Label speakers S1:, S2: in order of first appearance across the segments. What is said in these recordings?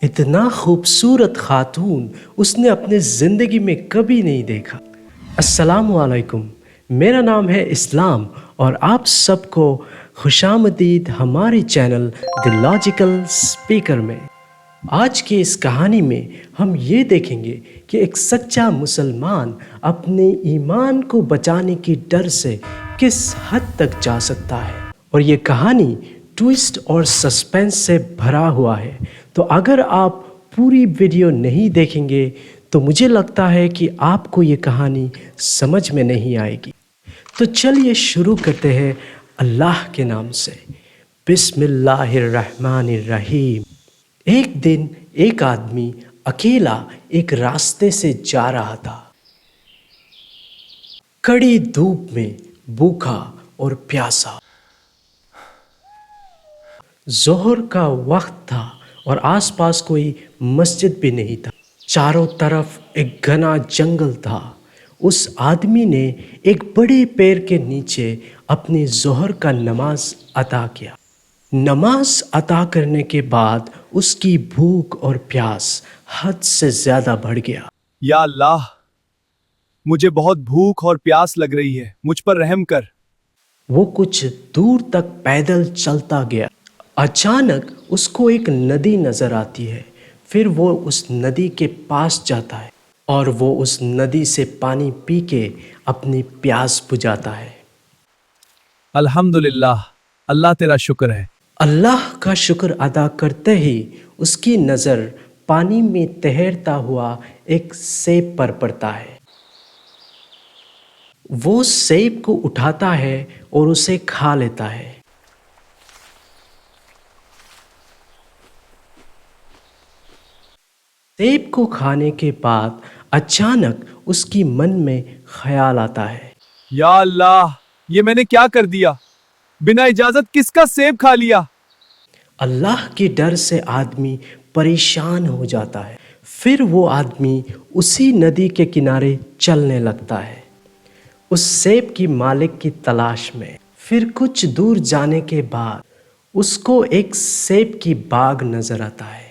S1: इतना खूबसूरत खातून उसने अपने ज़िंदगी में कभी नहीं देखा। अस्सलामु अलैकुम, मेरा नाम है इस्लाम और आप सबको खुशामदीद हमारे चैनल द लॉजिकल स्पीकर में। आज की इस कहानी में हम ये देखेंगे कि एक सच्चा मुसलमान अपने ईमान को बचाने की डर से किस हद तक जा सकता है, और ये कहानी ट्विस्ट और सस्पेंस से भरा हुआ है। तो अगर आप पूरी वीडियो नहीं देखेंगे तो मुझे लगता है कि आपको ये कहानी समझ में नहीं आएगी। तो चलिए शुरू करते हैं अल्लाह के नाम से। बिस्मिल्लाहिर्रहमानिर्रहीम। एक दिन एक आदमी अकेला एक रास्ते से जा रहा था। कड़ी धूप में भूखा और प्यासा। ज़ोहर का वक्त था और आसपास कोई मस्जिद भी नहीं था। चारों तरफ एक घना जंगल था। उस आदमी ने एक बड़े पेड़ के नीचे अपनी ज़ोहर का नमाज अदा किया। नमाज अदा करने के बाद उसकी भूख और प्यास हद से ज़्यादा बढ़ गया।
S2: या अल्लाह, मुझे बहुत भूख और प्यास लग रही है, मुझ पर रहम कर।
S1: वो कुछ दूर तक पैदल चलता गया। अचानक उसको एक नदी नज़र आती है। फिर वो उस नदी के पास जाता है और वो उस नदी से पानी पी के अपनी प्यास बुझाता है।
S2: अल्हम्दुलिल्लाह, अल्लाह तेरा शुक्र है।
S1: अल्लाह का शुक्र अदा करते ही उसकी नज़र पानी में तैरता हुआ एक सेब पर पड़ता है। वो सेब को उठाता है और उसे खा लेता है। सेब को खाने के बाद अचानक उसकी मन में ख्याल आता है,
S2: या अल्लाह, ये मैंने क्या कर दिया? बिना इजाजत किसका सेब खा लिया?
S1: अल्लाह के डर से आदमी परेशान हो जाता है। फिर वो आदमी उसी नदी के किनारे चलने लगता है, उस सेब की मालिक की तलाश में। फिर कुछ दूर जाने के बाद उसको एक सेब की बाग नजर आता है।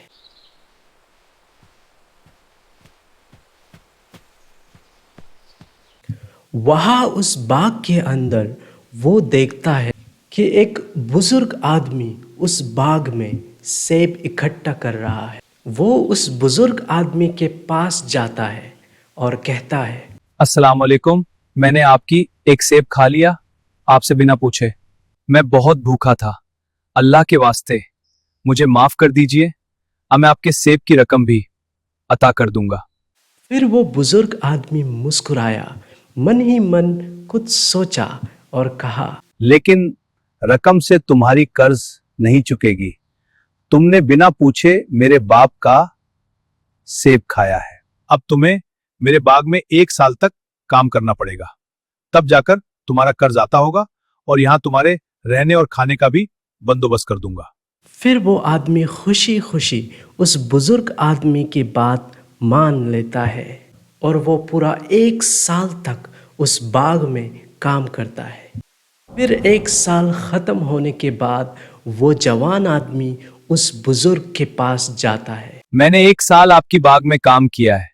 S1: वहाँ उस बाग के अंदर वो देखता है कि एक बुजुर्ग आदमी उस बाग में सेब इकट्ठा कर रहा है। वो उस बुजुर्ग आदमी के पास जाता है और कहता है,
S2: अस्सलाम वालेकुम, मैंने आपकी एक सेब खा लिया आपसे बिना पूछे। मैं बहुत भूखा था, अल्लाह के वास्ते मुझे माफ कर दीजिए। अब मैं आपके सेब की रकम भी अता कर दूंगा।
S1: फिर वो बुजुर्ग आदमी मुस्कुराया, मन ही मन कुछ सोचा और कहा,
S2: लेकिन रकम से तुम्हारी कर्ज नहीं चुकेगी। तुमने बिना पूछे मेरे बाप का सेब खाया है। अब तुम्हें मेरे बाग में 1 साल तक काम करना पड़ेगा, तब जाकर तुम्हारा कर्ज आता होगा और यहां तुम्हारे रहने और खाने का भी बंदोबस्त कर दूंगा।
S1: फिर वो आदमी खुशी खुशी उस बुजुर्ग आदमी की बात मान लेता है और वो पूरा 1 साल तक उस बाग में काम करता है। फिर 1 साल ख़त्म होने के बाद वो जवान आदमी उस बुजुर्ग के पास जाता है।
S2: मैंने 1 साल आपकी बाग में काम किया है,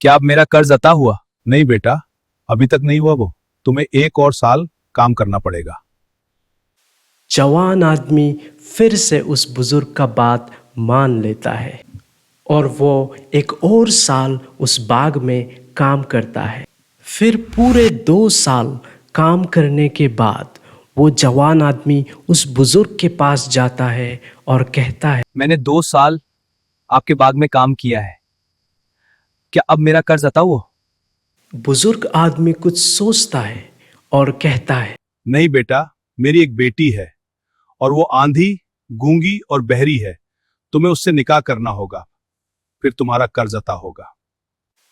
S2: क्या अब मेरा कर्ज अता हुआ? नहीं बेटा, अभी तक नहीं हुआ। वो तुम्हें 1 और साल काम करना पड़ेगा।
S1: जवान आदमी फिर से उस बुजुर्ग का बात मान लेता है और वो 1 और साल उस बाग में काम करता है। फिर पूरे 2 साल काम करने के बाद वो जवान आदमी उस बुजुर्ग के पास जाता है और कहता है,
S2: मैंने 2 साल आपके बाग में काम किया है, क्या अब मेरा कर्ज अता हुआ?
S1: बुजुर्ग आदमी कुछ सोचता है और कहता है,
S2: नहीं बेटा, मेरी एक बेटी है और वो आंधी, गूंगी और बहरी है। तुम्हें उससे निकाह करना होगा, फिर तुम्हारा कर्ज अता होगा।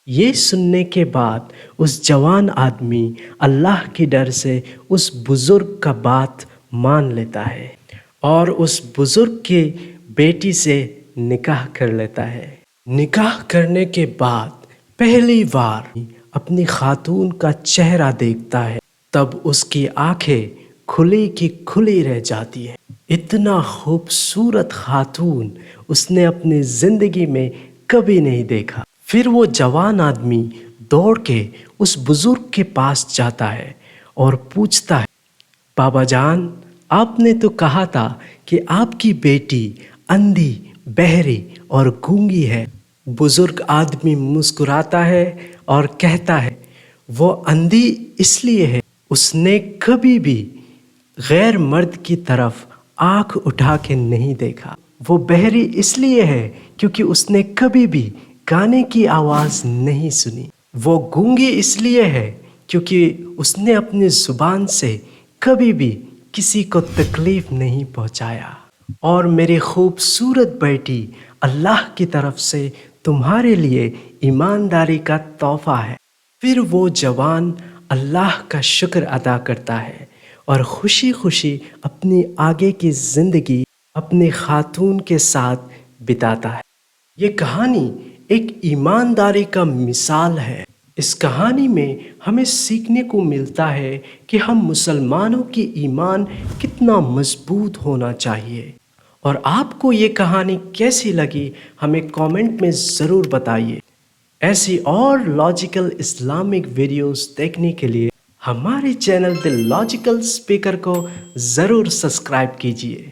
S1: ये सुनने के बाद उस जवान आदमी अल्लाह के डर से उस बुजुर्ग का बात मान लेता है और उस बुजुर्ग की बेटी से निकाह कर लेता है। निकाह करने के बाद पहली बार अपनी खातून का चेहरा देखता है, तब उसकी आंखें खुली की खुली रह जाती है। इतना खूबसूरत खातून उसने अपनी ज़िंदगी में कभी नहीं देखा। फिर वो जवान आदमी दौड़ के उस बुज़ुर्ग के पास जाता है और पूछता है, बाबा जान, आपने तो कहा था कि आपकी बेटी अंधी, बहरी और गूंगी है। बुज़ुर्ग आदमी मुस्कुराता है और कहता है, वो अंधी इसलिए है, उसने कभी भी गैर मर्द की तरफ आंख उठा के नहीं देखा। वो बहरी इसलिए है क्योंकि उसने कभी भी गाने की आवाज़ नहीं सुनी। वो गूंगी इसलिए है क्योंकि उसने अपनी ज़ुबान से कभी भी किसी को तकलीफ़ नहीं पहुंचाया। और मेरी खूबसूरत बेटी, अल्लाह की तरफ से तुम्हारे लिए ईमानदारी का तोहफ़ा है। फिर वो जवान अल्लाह का शुक्र अदा करता है और खुशी खुशी अपनी आगे की ज़िंदगी अपनी खातून के साथ बिताता है। ये कहानी एक ईमानदारी का मिसाल है। इस कहानी में हमें सीखने को मिलता है कि हम मुसलमानों की ईमान कितना मजबूत होना चाहिए। और आपको ये कहानी कैसी लगी हमें कमेंट में ज़रूर बताइए। ऐसी और लॉजिकल इस्लामिक वीडियोस देखने के लिए हमारे चैनल द लॉजिकल स्पीकर को ज़रूर सब्सक्राइब कीजिए।